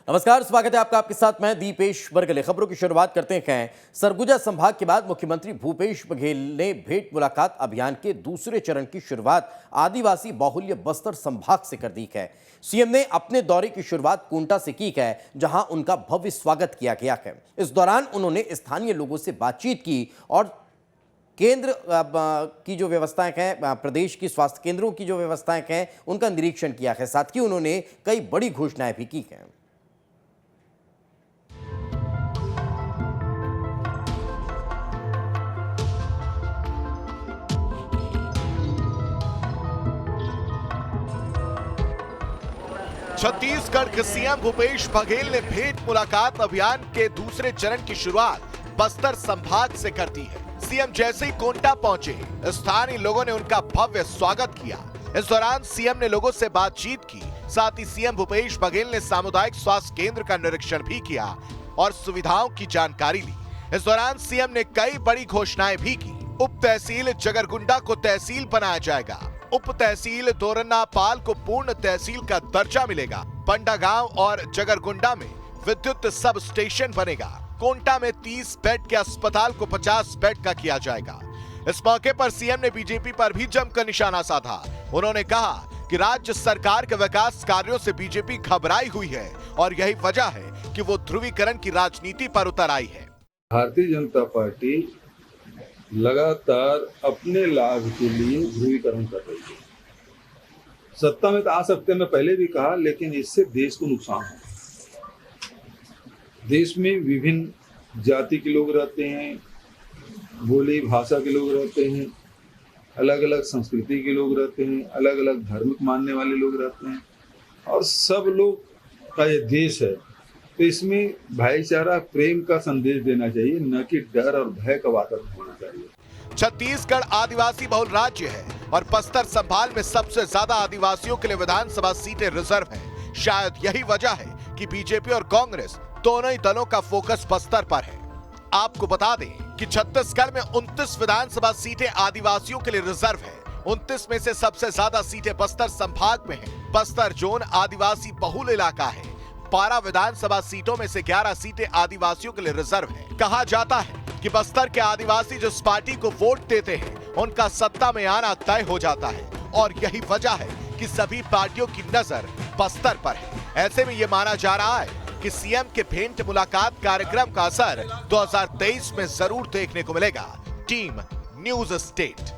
नमस्कार, स्वागत है आपका। आपके साथ मैं दीपेश बरगले। खबरों की शुरुआत करते हैं। सरगुजा संभाग के बाद मुख्यमंत्री भूपेश बघेल ने भेंट मुलाकात अभियान के दूसरे चरण की शुरुआत आदिवासी बाहुल्य बस्तर संभाग से कर दी है। सीएम ने अपने दौरे की शुरुआत कोंटा से की है, जहां उनका भव्य स्वागत किया गया है। इस दौरान उन्होंने स्थानीय लोगों से बातचीत की और केंद्र की जो व्यवस्थाएं हैं, प्रदेश की स्वास्थ्य केंद्रों की जो व्यवस्थाएं हैं, उनका निरीक्षण किया है। साथ ही उन्होंने कई बड़ी घोषणाएं भी की हैं। छत्तीसगढ़ के सीएम भूपेश बघेल ने भेंट मुलाकात अभियान के दूसरे चरण की शुरुआत बस्तर संभाग से कर दी है। सीएम जैसे ही कोंटा पहुंचे, स्थानीय लोगों ने उनका भव्य स्वागत किया। इस दौरान सीएम ने लोगों से बातचीत की। साथ ही सीएम भूपेश बघेल ने सामुदायिक स्वास्थ्य केंद्र का निरीक्षण भी किया और सुविधाओं की जानकारी ली। इस दौरान सीएम ने कई बड़ी घोषणाएं भी की। उप तहसील जगरगुंडा को तहसील बनाया जाएगा। उप तहसील दोरनापाल को पूर्ण तहसील का दर्जा मिलेगा। बंडागांव और जगरगुंडा में विद्युत सब स्टेशन बनेगा। कोंटा में 30 बेड के अस्पताल को 50 बेड का किया जाएगा। इस मौके पर सीएम ने बीजेपी पर भी जमकर निशाना साधा। उन्होंने कहा कि राज्य सरकार के विकास कार्यों से बीजेपी घबराई हुई है और यही वजह है कि वो ध्रुवीकरण की राजनीति पर उतर आई है। भारतीय जनता पार्टी लगातार अपने लाभ के लिए ध्रुवीकरण कर रही है। सत्ता में तो आ सकते हैं, मैं पहले भी कहा, लेकिन इससे देश को नुकसान है। देश में विभिन्न जाति के लोग रहते हैं, बोली भाषा के लोग रहते हैं, अलग अलग संस्कृति के लोग रहते हैं, अलग अलग धर्म मानने वाले लोग रहते हैं और सब लोग का ये देश है। तो इसमें भाईचारा प्रेम का संदेश देना चाहिए, न कि डर और भय का वातावरण होना चाहिए। छत्तीसगढ़ आदिवासी बहुल राज्य है और बस्तर संभाग में सबसे ज्यादा आदिवासियों के लिए विधानसभा सीटें रिजर्व हैं। शायद यही वजह है कि बीजेपी और कांग्रेस दोनों ही दलों का फोकस बस्तर पर है। आपको बता दें कि छत्तीसगढ़ में 29 विधानसभा सीटें आदिवासियों के लिए रिजर्व है। 29 में से सबसे ज्यादा सीटें बस्तर संभाग में हैं। बस्तर जोन आदिवासी बहुल इलाका है। 12 विधानसभा सीटों में से 11 सीटें आदिवासियों के लिए रिजर्व है। कहा जाता है कि बस्तर के आदिवासी जिस पार्टी को वोट देते हैं, उनका सत्ता में आना तय हो जाता है और यही वजह है कि सभी पार्टियों की नजर बस्तर पर है। ऐसे में ये माना जा रहा है कि सीएम के भेंट मुलाकात कार्यक्रम का असर 2023 में जरूर देखने को मिलेगा। Team news state.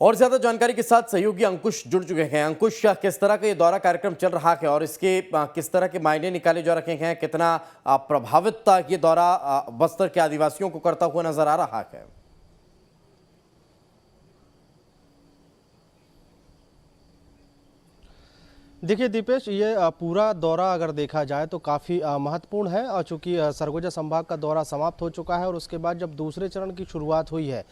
और ज्यादा जानकारी के साथ सहयोगी अंकुश जुड़ चुके हैं। अंकुश, किस तरह का ये दौरा कार्यक्रम चल रहा है और इसके किस तरह के मायने निकाले जा रहे हैं? कितना प्रभावित ये दौरा बस्तर के आदिवासियों को करता हुआ नजर आ रहा है? देखिए दीपेश, ये पूरा दौरा अगर देखा जाए तो काफ़ी महत्वपूर्ण है और चूंकि सरगुजा संभाग का दौरा समाप्त हो चुका है और उसके बाद जब दूसरे चरण की शुरुआत हुई है,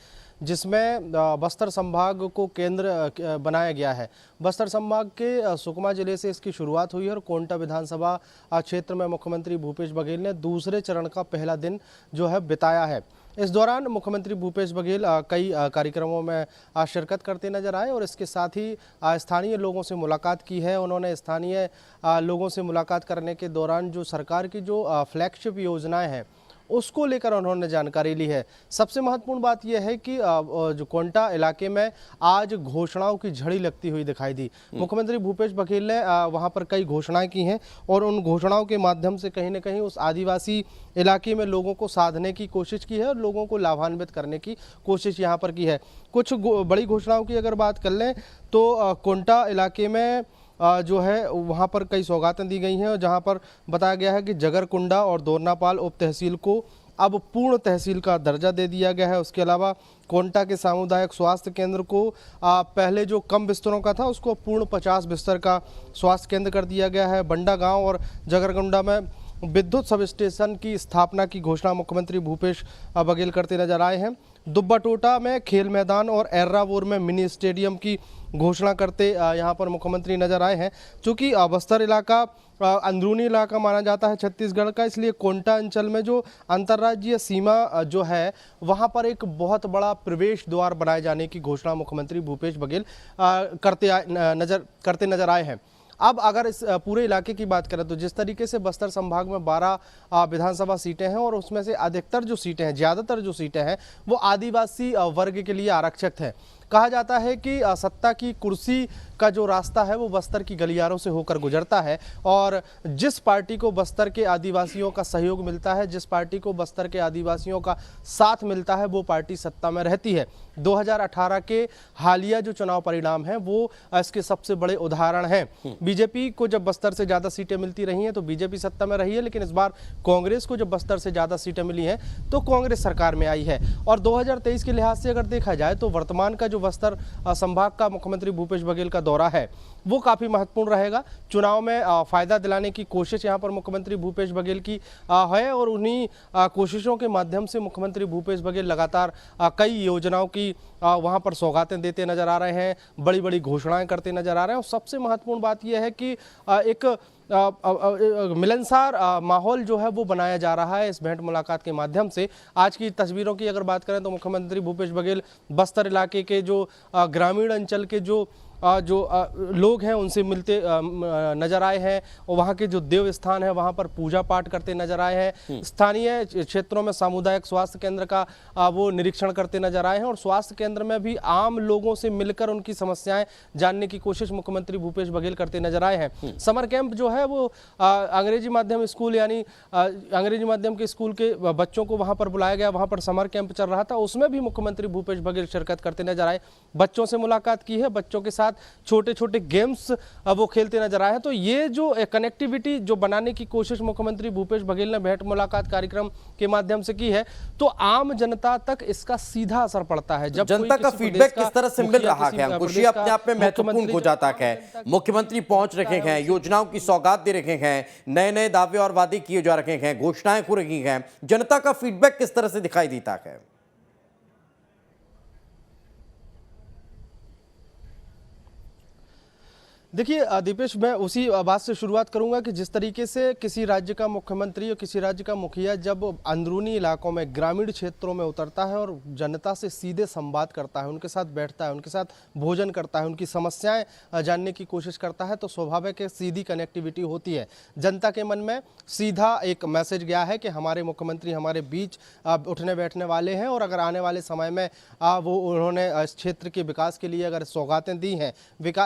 जिसमें बस्तर संभाग को केंद्र बनाया गया है। बस्तर संभाग के सुकमा जिले से इसकी शुरुआत हुई है और कोंटा विधानसभा क्षेत्र में मुख्यमंत्री भूपेश बघेल ने दूसरे चरण का पहला दिन जो है बिताया है। इस दौरान मुख्यमंत्री भूपेश बघेल कई कार्यक्रमों में शिरकत करते नजर आए और इसके साथ ही स्थानीय लोगों से मुलाकात की है। उन्होंने स्थानीय लोगों से मुलाकात करने के दौरान जो सरकार की जो फ्लैगशिप योजनाएं हैं उसको लेकर उन्होंने जानकारी ली है। सबसे महत्वपूर्ण बात यह है कि जो कोंटा इलाके में आज घोषणाओं की झड़ी लगती हुई दिखाई दी। मुख्यमंत्री भूपेश बघेल ने वहां पर कई घोषणाएं की हैं और उन घोषणाओं के माध्यम से कहीं ना कहीं उस आदिवासी इलाके में लोगों को साधने की कोशिश की है और लोगों को लाभान्वित करने की कोशिश यहाँ पर की है। कुछ बड़ी घोषणाओं की अगर बात कर लें तो कोंटा इलाके में जो है वहाँ पर कई सौगातें दी गई हैं और जहाँ पर बताया गया है कि जगरकुंडा और दोरनापाल उप तहसील को अब पूर्ण तहसील का दर्जा दे दिया गया है। उसके अलावा कोंटा के सामुदायिक स्वास्थ्य केंद्र को पहले जो कम बिस्तरों का था उसको पूर्ण 50 बिस्तर का स्वास्थ्य केंद्र कर दिया गया है। बंडागांव और जगरकुंडा में विद्युत सब स्टेशन की स्थापना की घोषणा मुख्यमंत्री भूपेश बघेल करते नजर आए हैं। दुब्बा टोटा में खेल मैदान और एर्रावोर में मिनी स्टेडियम की घोषणा करते यहां पर मुख्यमंत्री नजर आए हैं। चूंकि बस्तर इलाका अंदरूनी इलाका माना जाता है छत्तीसगढ़ का, इसलिए कोंटा अंचल में जो अंतर्राज्यीय सीमा जो है वहां पर एक बहुत बड़ा प्रवेश द्वार बनाए जाने की घोषणा मुख्यमंत्री भूपेश बघेल करते नजर आए हैं। अब अगर इस पूरे इलाके की बात करें तो जिस तरीके से बस्तर संभाग में 12 विधानसभा सीटें हैं और उसमें से अधिकतर जो सीटें हैं, ज़्यादातर जो सीटें हैं वो आदिवासी वर्ग के लिए आरक्षित हैं। कहा जाता है कि सत्ता की कुर्सी का जो रास्ता है वो बस्तर की गलियारों से होकर गुजरता है और जिस पार्टी को बस्तर के आदिवासियों का सहयोग मिलता है, जिस पार्टी को बस्तर के आदिवासियों का साथ मिलता है, वो पार्टी सत्ता में रहती है। 2018 के हालिया जो चुनाव परिणाम हैं वो इसके सबसे बड़े उदाहरण हैं। बीजेपी को जब बस्तर से ज़्यादा सीटें मिलती रही हैं तो बीजेपी सत्ता में रही है, लेकिन इस बार कांग्रेस को जब बस्तर से ज़्यादा सीटें मिली हैं तो कांग्रेस सरकार में आई है। और 2023 के लिहाज से अगर देखा जाए तो वर्तमान का जो बस्तर संभाग का मुख्यमंत्री भूपेश बघेल का दौरा है वो काफ़ी महत्वपूर्ण रहेगा। चुनाव में फ़ायदा दिलाने की कोशिश यहाँ पर मुख्यमंत्री भूपेश बघेल की है और उन्हीं कोशिशों के माध्यम से मुख्यमंत्री भूपेश बघेल लगातार कई योजनाओं की वहाँ पर सौगातें देते नजर आ रहे हैं, बड़ी बड़ी घोषणाएं करते नजर आ रहे हैं। और सबसे महत्वपूर्ण बात यह है कि एक मिलनसार माहौल जो है वो बनाया जा रहा है इस भेंट मुलाकात के माध्यम से। आज की तस्वीरों की अगर बात करें तो मुख्यमंत्री भूपेश बघेल बस्तर इलाके के जो ग्रामीण अंचल के जो लोग हैं उनसे मिलते नजर आए हैं और वहाँ के जो देव स्थान है वहाँ पर पूजा पाठ करते नजर आए हैं। स्थानीय क्षेत्रों में सामुदायिक स्वास्थ्य केंद्र का वो निरीक्षण करते नजर आए हैं और स्वास्थ्य केंद्र में भी आम लोगों से मिलकर उनकी समस्याएं जानने की कोशिश मुख्यमंत्री भूपेश बघेल करते नजर आए हैं। समर कैंप जो है वो अंग्रेजी माध्यम स्कूल यानी अंग्रेजी माध्यम के स्कूल के बच्चों को वहाँ पर बुलाया गया, वहाँ पर समर कैंप चल रहा था, उसमें भी मुख्यमंत्री भूपेश बघेल शिरकत करते नजर आए। बच्चों से मुलाकात की है, बच्चों के साथ छोटे छोटे गेम्स वो खेलते नजर आए हैं। तो ये जो कनेक्टिविटी जो बनाने की कोशिश मुख्यमंत्री भूपेश बघेल ने भेंट मुलाकात कार्यक्रम के माध्यम से की है तो आम जनता तक इसका सीधा असर पड़ता है। जब जनता का फीडबैक किस तरह से मिल रहा है अंकुश, ये अपने आप में महत्वपूर्ण हो जाता है। मुख्यमंत्री पहुंच रखे हैं, योजनाओं की सौगात दे रखे हैं, नए नए दावे और वादे किए जा रखे हैं, घोषणाएं हो रही हैं, जनता का फीडबैक किस तरह से दिखाई देता है? देखिए दीपेश, मैं उसी बात से शुरुआत करूंगा कि जिस तरीके से किसी राज्य का मुख्यमंत्री और किसी राज्य का मुखिया जब अंदरूनी इलाकों में ग्रामीण क्षेत्रों में उतरता है और जनता से सीधे संवाद करता है, उनके साथ बैठता है, उनके साथ भोजन करता है, उनकी समस्याएं जानने की कोशिश करता है तो स्वाभाविक है सीधी कनेक्टिविटी होती है। जनता के मन में सीधा एक मैसेज गया है कि हमारे मुख्यमंत्री हमारे बीच उठने बैठने वाले हैं और अगर आने वाले समय में वो उन्होंने इस क्षेत्र के विकास के लिए अगर सौगातें दी हैं,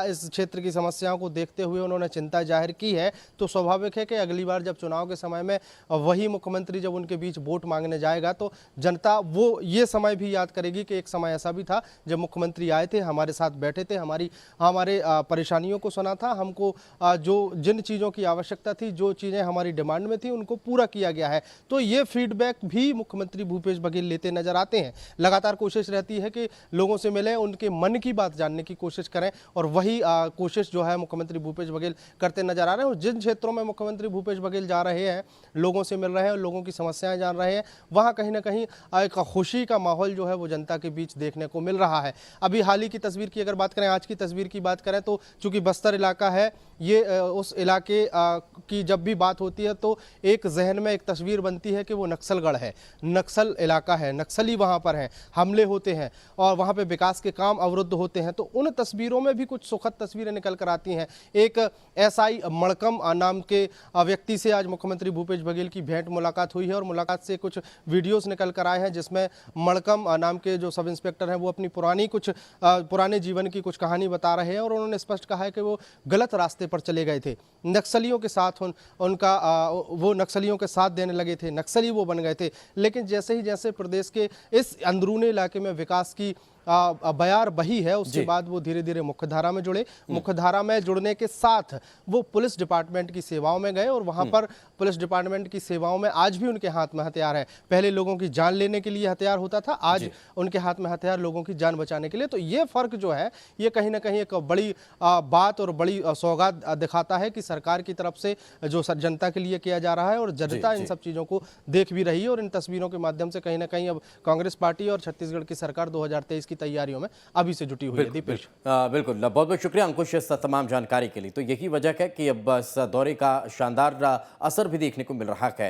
इस क्षेत्र की समस्याओं को देखते हुए उन्होंने चिंता जाहिर की है तो स्वाभाविक है कि अगली बार जब चुनाव के समय में वही मुख्यमंत्री जब उनके बीच वोट मांगने जाएगा तो जनता वो ये समय भी याद करेगी कि एक समय ऐसा भी था जब मुख्यमंत्री आए थे, हमारे साथ बैठे थे, हमारे परेशानियों को सुना था, हमको जो जिन चीज़ों की आवश्यकता थी, जो चीज़ें हमारी डिमांड में थी उनको पूरा किया गया है। तो ये फीडबैक भी मुख्यमंत्री भूपेश बघेल लेते नजर आते हैं। लगातार कोशिश रहती है कि लोगों से मिलें, उनके मन की बात जानने की कोशिश करें और वही कोशिश जो है मुख्यमंत्री भूपेश बघेल करते नजर आ रहे हैं। और जिन क्षेत्रों में मुख्यमंत्री भूपेश बघेल जा रहे हैं, लोगों से मिल रहे हैं, लोगों की समस्याएं जान रहे हैं, वहां कहीं ना कहीं एक खुशी का माहौल जो है वो जनता के बीच देखने को मिल रहा है। अभी हाल ही की तस्वीर की अगर बात करें, आज की तस्वीर की बात करें तो चूंकि बस्तर इलाका है, ये उस इलाके की जब भी बात होती है तो एक जहन में एक तस्वीर बनती है कि वो नक्सलगढ़ है, नक्सल इलाका है, नक्सली वहाँ पर हैं, हमले होते हैं और वहाँ पे विकास के काम अवरुद्ध होते हैं। तो उन तस्वीरों में भी कुछ सुखद तस्वीरें निकल कर आती हैं। एक एसआई मड़कम नाम के व्यक्ति से आज मुख्यमंत्री भूपेश बघेल की भेंट मुलाकात हुई है और मुलाकात से कुछ वीडियोस निकल कर आए हैं जिसमें मड़कम नाम के जो सब इंस्पेक्टर हैं वो अपनी पुराने जीवन की कुछ कहानी बता रहे हैं और उन्होंने स्पष्ट कहा है कि वो गलत रास्ते पर चले गए थे, नक्सलियों के साथ वो नक्सलियों के साथ देने लगे थे, नक्सली वो बन गए थे। लेकिन जैसे प्रदेश के इस अंदरूनी इलाके में विकास की बयार बही है, उसके बाद वो धीरे धीरे मुख्यधारा में जुड़े। मुख्यधारा में जुड़ने के साथ वो पुलिस डिपार्टमेंट की सेवाओं में गए और वहां पर पुलिस डिपार्टमेंट की सेवाओं में आज भी उनके हाथ में हथियार है। पहले लोगों की जान लेने के लिए हथियार होता था, आज उनके हाथ में हथियार लोगों की जान बचाने के लिए। तो ये फर्क जो है ये कहीं ना कहीं एक बड़ी बात और बड़ी सौगात दिखाता है कि सरकार की तरफ से जो जनता के लिए किया जा रहा है और जनता इन सब चीज़ों को देख भी रही है और इन तस्वीरों के माध्यम से कहीं ना कहीं अब कांग्रेस पार्टी और छत्तीसगढ़ की सरकार 2023 की तैयारियों में अभी से जुटी हुई है। दीपेश, बिल्कुल, बहुत बहुत शुक्रिया अंकुश इस तमाम जानकारी के लिए। तो यही वजह है कि अब इस दौरे का शानदार असर भी देखने को मिल रहा है।